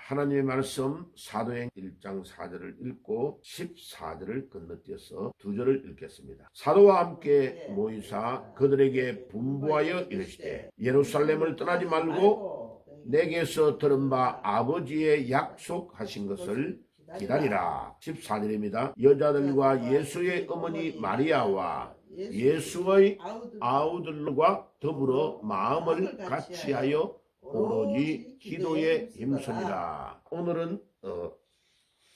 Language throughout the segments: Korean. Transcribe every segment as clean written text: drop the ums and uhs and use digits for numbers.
하나님의 말씀 사도행 1장 4절을 읽고 14절을 건너뛰어서 2절을 읽겠습니다. 사도와 함께 모이사 그들에게 분부하여 이르시되 예루살렘을 떠나지 말고 내게서 들은 바 아버지의 약속하신 것을 기다리라. 14절입니다. 여자들과 예수의 어머니 마리아와 예수의 아우들과 더불어 마음을 같이하여 오로지 기도에 힘쓰니라. 오늘은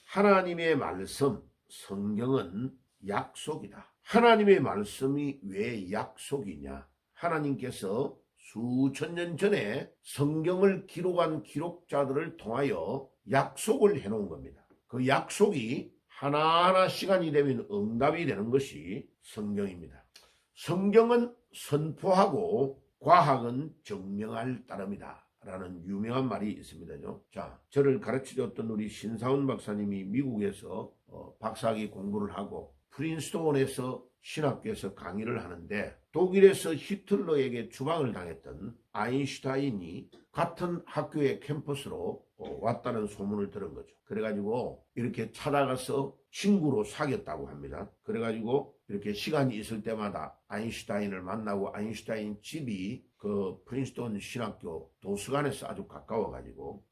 하나님의 말씀, 성경은 약속이다. 하나님의 말씀이 왜 약속이냐? 하나님께서 수천 년 전에 성경을 기록한 기록자들을 통하여 약속을 해놓은 겁니다. 그 약속이 하나하나 시간이 되면 응답이 되는 것이 성경입니다. 성경은 선포하고 과학은 증명할 따름이다 라는 유명한 말이 있습니다죠. 자, 저를 가르쳐줬던 우리 신사훈 박사님이 미국에서 박사학위 공부를 하고 프린스톤에서 신학교에서 강의를 하는데 독일에서 히틀러에게 추방을 당했던 아인슈타인이 같은 학교의 캠퍼스로 왔다는 소문을 들은 거죠. 그래가지고 이렇게 찾아가서 친구로 사귀었다고 합니다. 그래가지고 이렇게 시간이 있을 때마다 아인슈타인을 만나고 아인슈타인 집이 그 프린스톤 신학교 도서관에서 아주 가까워가지고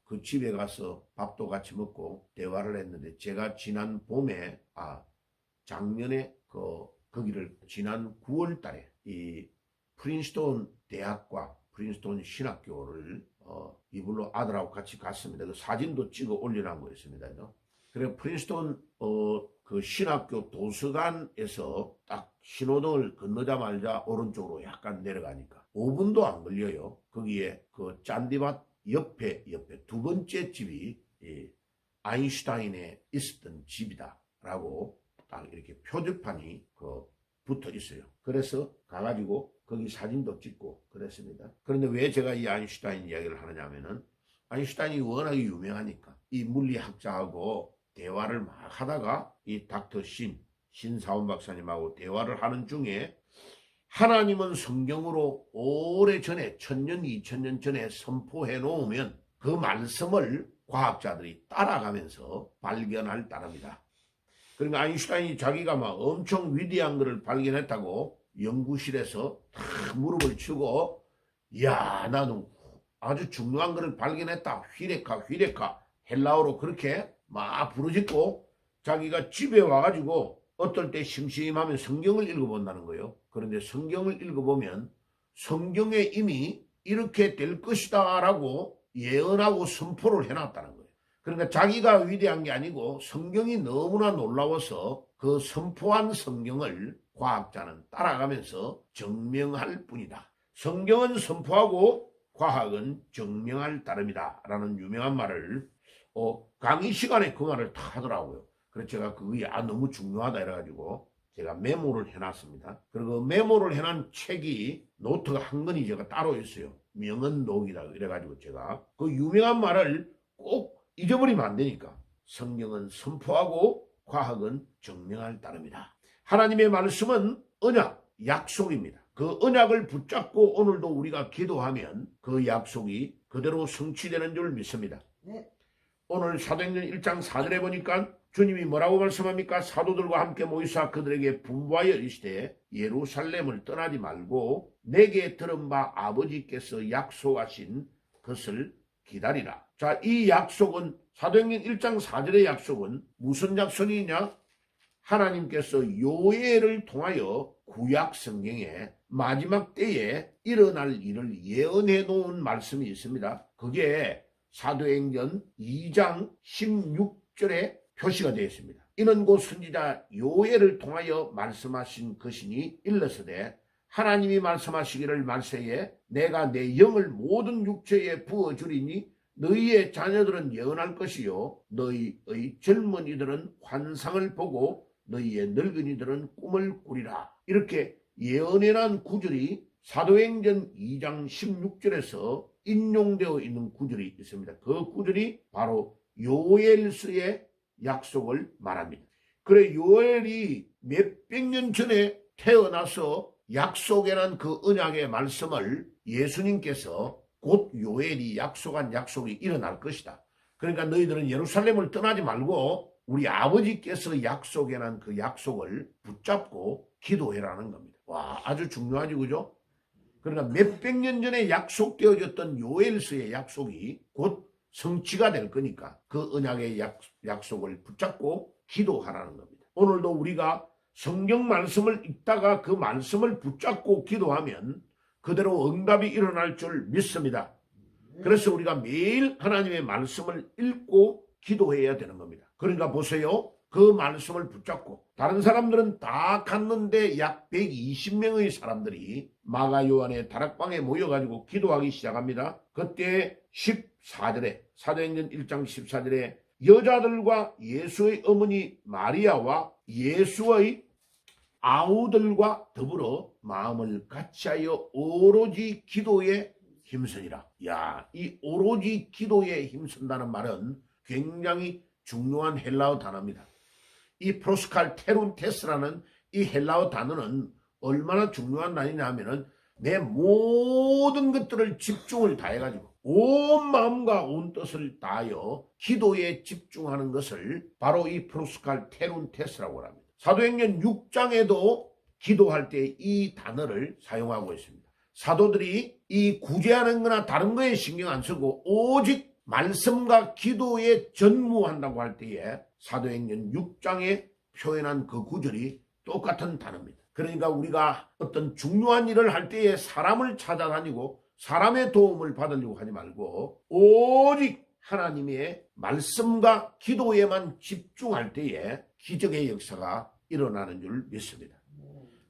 그 집에 가서 밥도 같이 먹고 대화를 했는데 제가 지난 봄에 작년에 거기를 지난 9월 달에 이 프린스톤 대학과 프린스톤 신학교를 이불로 아들하고 같이 갔습니다. 그 사진도 찍어 올려놓은 거 있습니다. 그래 프린스톤 그 신학교 도서관에서 딱 신호등을 건너자마자 오른쪽으로 약간 내려가니까 5분도 안 걸려요. 거기에 그 잔디밭 옆에 두 번째 집이 아인슈타인에 있었던 집이다라고 딱 이렇게 표지판이 붙어 있어요. 그래서 가가지고 거기 사진도 찍고 그랬습니다. 그런데 왜 제가 이 아인슈타인 이야기를 하느냐 하면은 아인슈타인이 워낙에 유명하니까 이 물리학자하고 대화를 막 하다가 이 닥터 신사훈 박사님하고 대화를 하는 중에 하나님은 성경으로 오래전에 1000년, 2000년 전에 선포해 놓으면 그 말씀을 과학자들이 따라가면서 발견할 따름이다. 그러니까 아인슈타인이 자기가 막 엄청 위대한 것을 발견했다고 연구실에서 탁 무릎을 치고 야 나는 아주 중요한 것을 발견했다. 휘레카 헬라어로 그렇게 막 부르짖고 자기가 집에 와가지고 어떨 때 심심하면 성경을 읽어본다는 거예요. 그런데 성경을 읽어보면 성경에 이미 이렇게 될 것이다 라고 예언하고 선포를 해놨다는 거예요. 그러니까 자기가 위대한 게 아니고 성경이 너무나 놀라워서 그 선포한 성경을 과학자는 따라가면서 증명할 뿐이다. 성경은 선포하고 과학은 증명할 따름이다 라는 유명한 말을 강의 시간에 그 말을 다 하더라고요. 그래서 제가 그게 너무 중요하다 이래가지고 제가 메모를 해놨습니다. 그리고 메모를 해놓은 책이 노트가 한 권이 제가 따로 있어요. 명언록이다 이래가지고 제가 그 유명한 말을 꼭 잊어버리면 안 되니까 성경은 선포하고 과학은 증명할 따름이다. 하나님의 말씀은 언약, 약속입니다. 그 언약을 붙잡고 오늘도 우리가 기도하면 그 약속이 그대로 성취되는 줄 믿습니다. 오늘 사도행전 1장 4절에 보니까 주님이 뭐라고 말씀합니까? 사도들과 함께 모이사 그들에게 분부하여 이르시되 예루살렘을 떠나지 말고 내게 들은 바 아버지께서 약속하신 것을 기다리라. 자, 이 약속은 사도행전 1장 4절의 약속은 무슨 약속이냐? 하나님께서 요엘을 통하여 구약 성경에 마지막 때에 일어날 일을 예언해 놓은 말씀이 있습니다. 그게 사도행전 2장 16절에 표시가 되어 있습니다. 이는 곧 선지자 요엘을 통하여 말씀하신 것이니 일러서되 하나님이 말씀하시기를 말세에 내가 내 영을 모든 육체에 부어주리니 너희의 자녀들은 예언할 것이요 너희의 젊은이들은 환상을 보고 너희의 늙은이들은 꿈을 꾸리라. 이렇게 예언해난 구절이 사도행전 2장 16절에서 인용되어 있는 구절이 있습니다. 그 구절이 바로 요엘서의 약속을 말합니다. 그래 요엘이 몇백 년 전에 태어나서 약속해난 그 언약의 말씀을 예수님께서 곧 요엘이 약속한 약속이 일어날 것이다. 그러니까 너희들은 예루살렘을 떠나지 말고 우리 아버지께서 약속해놓은 그 약속을 붙잡고 기도해라는 겁니다. 와, 아주 중요하지, 그죠? 그러니까 몇백 년 전에 약속되어졌던 요엘서의 약속이 곧 성취가 될 거니까 그 언약의 약속을 붙잡고 기도하라는 겁니다. 오늘도 우리가 성경 말씀을 읽다가 그 말씀을 붙잡고 기도하면 그대로 응답이 일어날 줄 믿습니다. 그래서 우리가 매일 하나님의 말씀을 읽고 기도해야 되는 겁니다. 그러니까 보세요. 그 말씀을 붙잡고 다른 사람들은 다 갔는데 약 120명의 사람들이 마가 요한의 다락방에 모여가지고 기도하기 시작합니다. 그때 14절에 사도행전 1장 14절에 여자들과 예수의 어머니 마리아와 예수의 아우들과 더불어 마음을 같이하여 오로지 기도에 힘쓰니라. 야, 이 오로지 기도에 힘쓴다는 말은 굉장히 중요한 헬라어 단어입니다. 이 프로스칼테룬테스라는 이 헬라어 단어는 얼마나 중요한 단어냐 하면은 내 모든 것들을 집중을 다해가지고 온 마음과 온 뜻을 다하여 기도에 집중하는 것을 바로 이 프로스칼테룬테스라고 합니다. 사도행전 6장에도 기도할 때 이 단어를 사용하고 있습니다. 사도들이 이 구제하는 거나 다른 거에 신경 안 쓰고 오직 말씀과 기도에 전무한다고 할 때에 사도행전 6장에 표현한 그 구절이 똑같은 단어입니다. 그러니까 우리가 어떤 중요한 일을 할 때에 사람을 찾아다니고 사람의 도움을 받으려고 하지 말고 오직 하나님의 말씀과 기도에만 집중할 때에 기적의 역사가 일어나는 줄 믿습니다.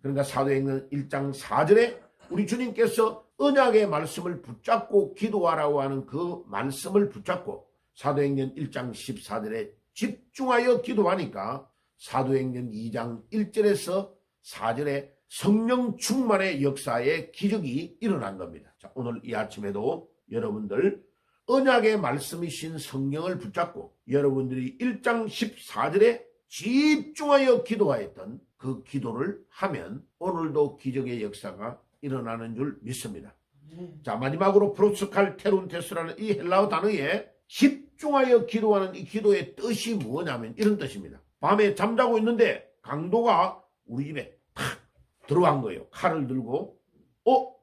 그러니까 사도행전 1장 4절에 우리 주님께서 언약의 말씀을 붙잡고 기도하라고 하는 그 말씀을 붙잡고 사도행전 1장 14절에 집중하여 기도하니까 사도행전 2장 1절에서 4절에 성령 충만의 역사의 기적이 일어난 겁니다. 자, 오늘 이 아침에도 여러분들 언약의 말씀이신 성경을 붙잡고 여러분들이 1장 14절에 집중하여 기도하였던 그 기도를 하면 오늘도 기적의 역사가 일어나는 줄 믿습니다. 자, 마지막으로 프로스칼테룬테스라는 이 헬라어 단어에 집중하여 기도하는 이 기도의 뜻이 뭐냐면 이런 뜻입니다. 밤에 잠자고 있는데 강도가 우리 집에 탁 들어간 거예요. 칼을 들고.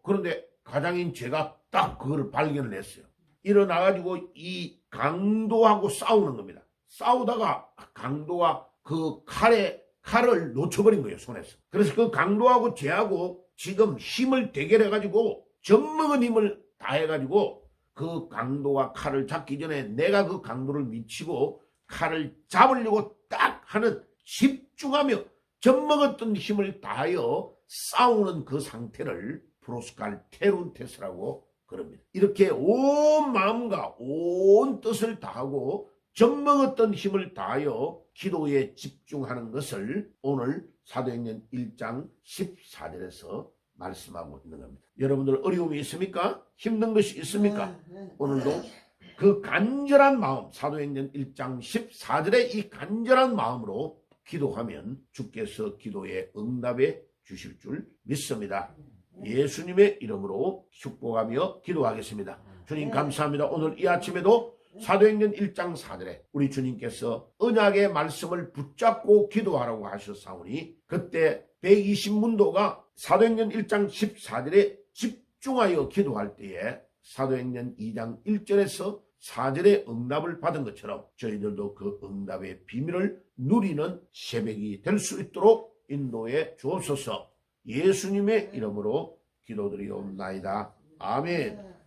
그런데 가장인 제가 딱 그거를 발견을 했어요. 일어나가지고 이 강도하고 싸우는 겁니다. 싸우다가 강도가 그 칼을 놓쳐버린 거예요, 손에서. 그래서 그 강도하고 제하고 지금 힘을 대결해가지고 젖먹은 힘을 다해가지고 그 강도가 칼을 잡기 전에 내가 그 강도를 미치고 칼을 잡으려고 딱 하는 집중하며 젖먹었던 힘을 다하여 싸우는 그 상태를 프로스칼테룬테스라고 그럽니다. 이렇게 온 마음과 온 뜻을 다하고 젖먹었던 힘을 다하여 기도에 집중하는 것을 오늘 사도행전 1장 14절에서 말씀하고 있는 겁니다. 여러분들 어려움이 있습니까? 힘든 것이 있습니까? 오늘도 그 간절한 마음, 사도행전 1장 14절의 이 간절한 마음으로 기도하면 주께서 기도에 응답해 주실 줄 믿습니다. 예수님의 이름으로 축복하며 기도하겠습니다. 주님 감사합니다. 오늘 이 아침에도 사도행전 1장 4절에 우리 주님께서 언약의 말씀을 붙잡고 기도하라고 하셨사오니 그때 120문도가 사도행전 1장 14절에 집중하여 기도할 때에 사도행전 2장 1절에서 4절의 응답을 받은 것처럼 저희들도 그 응답의 비밀을 누리는 새벽이 될 수 있도록 인도해 주옵소서. 예수님의 이름으로 기도드리옵나이다. 아멘.